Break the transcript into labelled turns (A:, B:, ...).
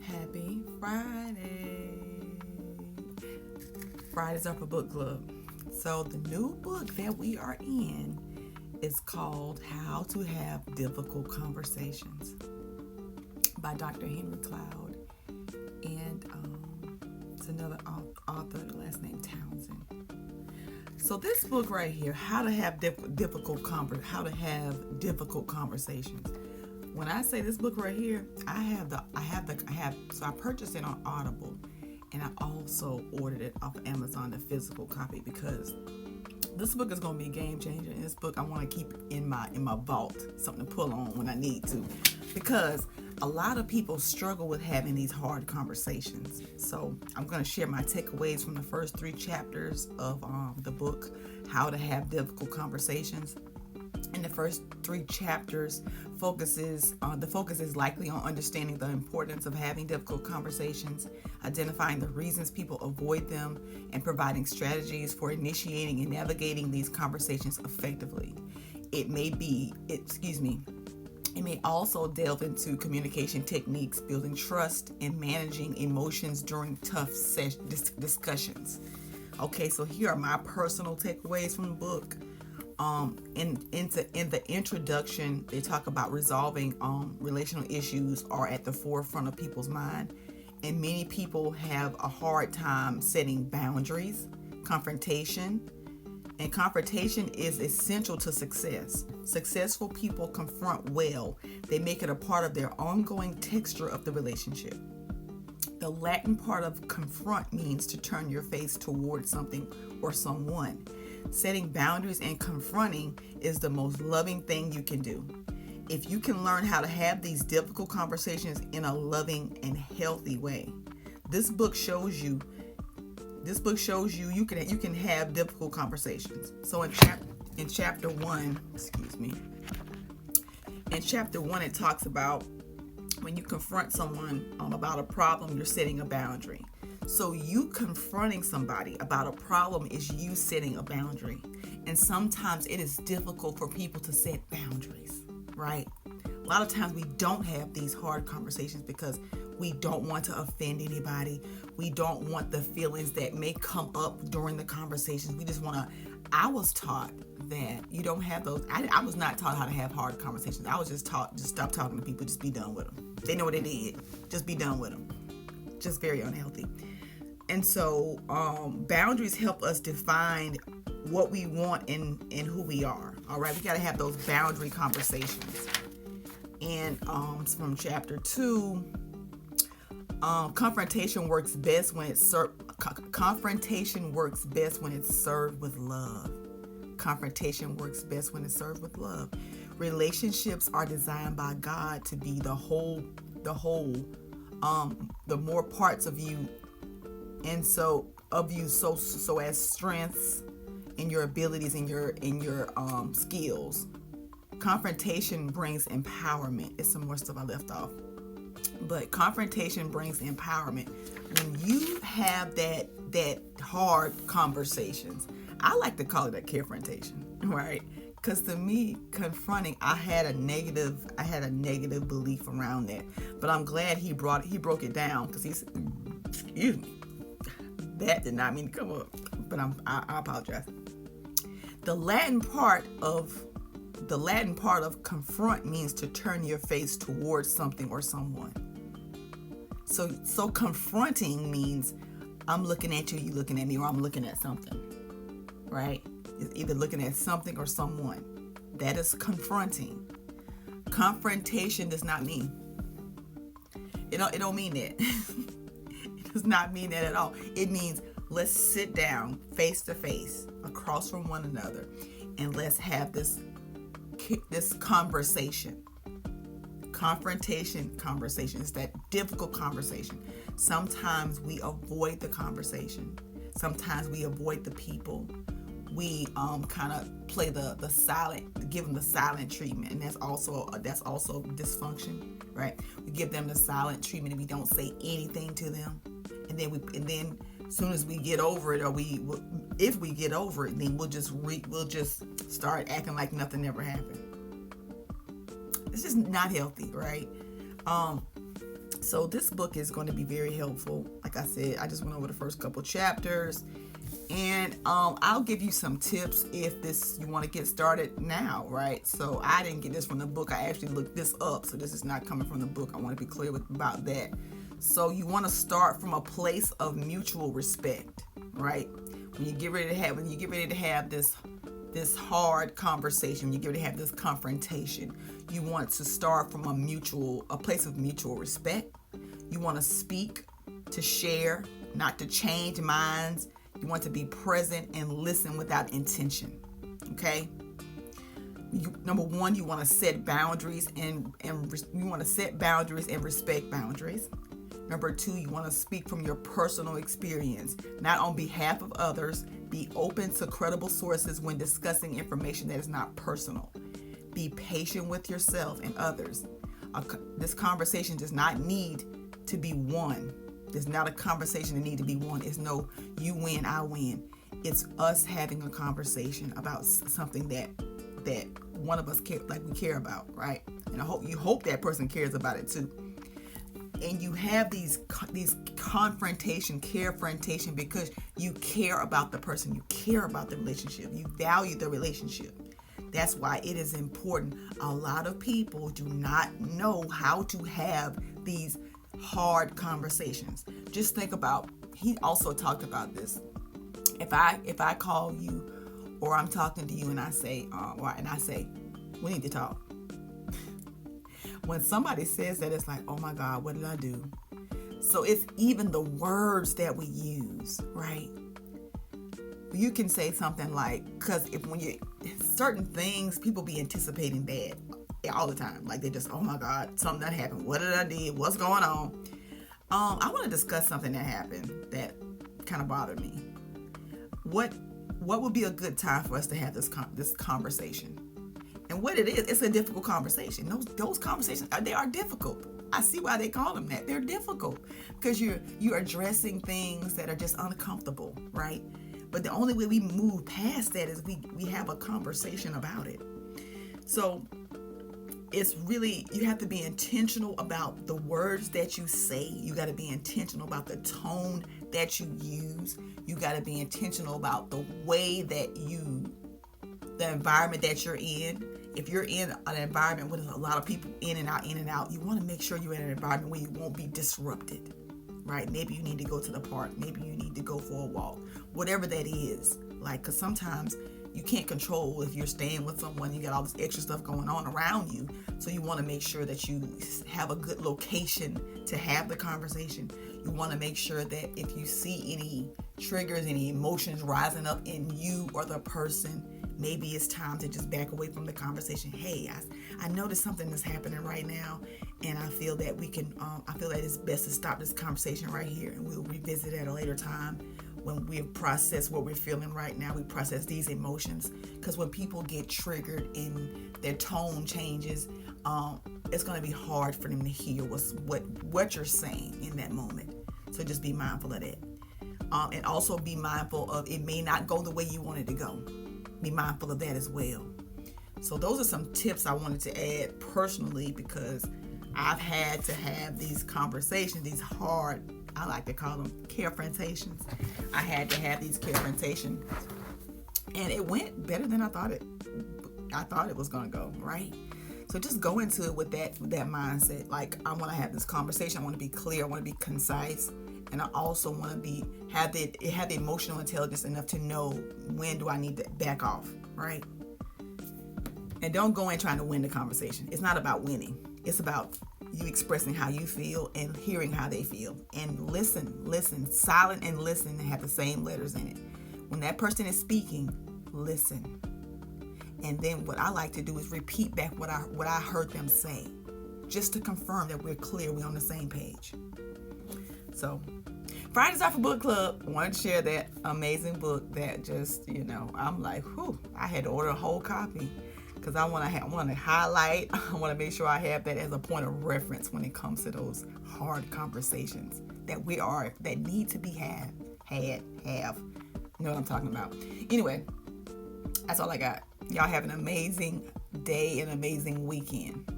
A: Happy Friday. Fridays are for book club. So the new book that we are in is called How to Have Difficult Conversations by Dr. Henry Cloud. And it's another author, the last name Townsend. So this book right here, How to Have Difficult Conversations. When I say this book right here, so I purchased it on Audible, and I also ordered it off of Amazon, the physical copy, because this book is going to be a game changer. And this book I want to keep in my vault, something to pull on when I need to, because a lot of people struggle with having these hard conversations. So I'm going to share my takeaways from the first 3 chapters of the book, How to Have Difficult Conversations. In the first 3 chapters, the focus is likely on understanding the importance of having difficult conversations, identifying the reasons people avoid them, and providing strategies for initiating and navigating these conversations effectively. It may also delve into communication techniques, building trust, and managing emotions during tough discussions. Okay, so here are my personal takeaways from the book. In the introduction, they talk about resolving relational issues are at the forefront of people's mind, and many people have a hard time setting boundaries. Confrontation is essential to success. Successful people confront well. They make it a part of their ongoing texture of the relationship. The Latin part of confront means to turn your face towards something or someone. Setting boundaries and confronting is the most loving thing you can do. If you can learn how to have these difficult conversations in a loving and healthy way, this book shows you you can have difficult conversations. So in chapter 1, it talks about when you confront someone about a problem, you're setting a boundary. So you confronting somebody about a problem is you setting a boundary. And sometimes it is difficult for people to set boundaries, right? A lot of times we don't have these hard conversations because we don't want to offend anybody. We don't want the feelings that may come up during the conversations. We just want to. I was taught that you don't have those. I was not taught how to have hard conversations. I was just taught, just stop talking to people, just be done with them. They know what they did. Just be done with them. Just very unhealthy. And so boundaries help us define what we want and who we are. All right, we got to have those boundary conversations. And from chapter 2, confrontation works best when it's served with love. Confrontation works best when it's served with love. Relationships are designed by God to be the more parts of you, and so as strengths in your abilities and your skills. Confrontation brings empowerment. It's some more stuff I left off, but confrontation brings empowerment. When you have that hard conversations, I like to call it a confrontation, right? Because to me, confronting, I had a negative belief around that, but I'm glad he broke it down, because excuse me, that did not mean to come up, but I apologize. The Latin part of confront means to turn your face towards something or someone. So confronting means I'm looking at you, you looking at me, or I'm looking at something, right? It's either looking at something or someone. That is confronting. Confrontation does not mean, it don't mean that. It does not mean that at all. It means let's sit down face to face across from one another, and let's have this conversation. Conversation is that difficult conversation. Sometimes we avoid the conversation. Sometimes we avoid the people. We kind of play the silent, give them the silent treatment, and that's also dysfunction, right? We give them the silent treatment and we don't say anything to them, and then as soon as we get over it, if we get over it, then we'll just start acting like nothing ever happened. It's just not healthy, right? So this book is going to be very helpful. Like I said, I just went over the first couple chapters, and I'll give you some tips if you want to get started now, right? So I didn't get this from the book. I actually looked this up, so this is not coming from the book. I want to be clear about that. So you want to start from a place of mutual respect, right? When you get ready to have this hard conversation, when you get ready to have this confrontation, you want to start from a place of mutual respect. You want to speak to share, not to change minds. You want to be present and listen without intention. Okay? Number one, you want to set boundaries and you want to set boundaries and respect boundaries. Number two, you want to speak from your personal experience, not on behalf of others. Be open to credible sources when discussing information that is not personal. Be patient with yourself and others. This conversation does not need to be won. It's not a conversation that needs to be won. It's no you win, I win. It's us having a conversation about something that one of us care about, right? And you hope that person cares about it too. And you have these carefrontation because you care about the person, you care about the relationship, you value the relationship. That's why it is important. A lot of people do not know how to have these hard conversations. Just think about, he also talked about this. If I call you or I'm talking to you and I say, we need to talk. When somebody says that, it's like, oh my God, what did I do? So it's even the words that we use, right? You can say something like, because certain things, people be anticipating bad all the time. Like they just, oh my God, something that happened. What did I do? What's going on? I want to discuss something that happened that kind of bothered me. What would be a good time for us to have this conversation? And what it is, it's a difficult conversation. Those conversations, they are difficult. I see why they call them that. They're difficult because you're addressing things that are just uncomfortable, right? But the only way we move past that is we have a conversation about it. So it's really, you have to be intentional about the words that you say. You got to be intentional about the tone that you use. You got to be intentional about the way that the environment that you're in. If you're in an environment with a lot of people in and out, you want to make sure you're in an environment where you won't be disrupted, right? Maybe you need to go to the park. Maybe you need to go for a walk. Whatever that is, like, because sometimes you can't control if you're staying with someone, you got all this extra stuff going on around you. So you want to make sure that you have a good location to have the conversation. You want to make sure that if you see any triggers, any emotions rising up in you or the person, maybe it's time to just back away from the conversation. Hey, I noticed something that's happening right now, and I feel that I feel that it's best to stop this conversation right here, and we'll revisit at a later time when we've processed what we're feeling right now. We process these emotions, because when people get triggered and their tone changes, it's going to be hard for them to hear what you're saying in that moment. So just be mindful of that. And also be mindful of, it may not go the way you want it to go. Be mindful of that as well. So those are some tips I wanted to add personally, because I've had to have these conversations, these hard, I like to call them carefrontations. I had to have these carefrontations, and it went better than I thought it was going to go, right? So just go into it with that mindset. Like, I want to have this conversation. I want to be clear. I want to be concise. And I also want to have the emotional intelligence enough to know when do I need to back off, right? And don't go in trying to win the conversation. It's not about winning. It's about you expressing how you feel and hearing how they feel. And listen. Silent and listen have the same letters in it. When that person is speaking, listen. And then what I like to do is repeat back what I heard them say, just to confirm that we're clear, we're on the same page. So, Fridays are for book club. I wanted to share that amazing book that just, I'm like, whew, I had to order a whole copy, because I want to highlight. I want to make sure I have that as a point of reference when it comes to those hard conversations that need to be have. You know what I'm talking about. Anyway, that's all I got. Y'all have an amazing day and amazing weekend.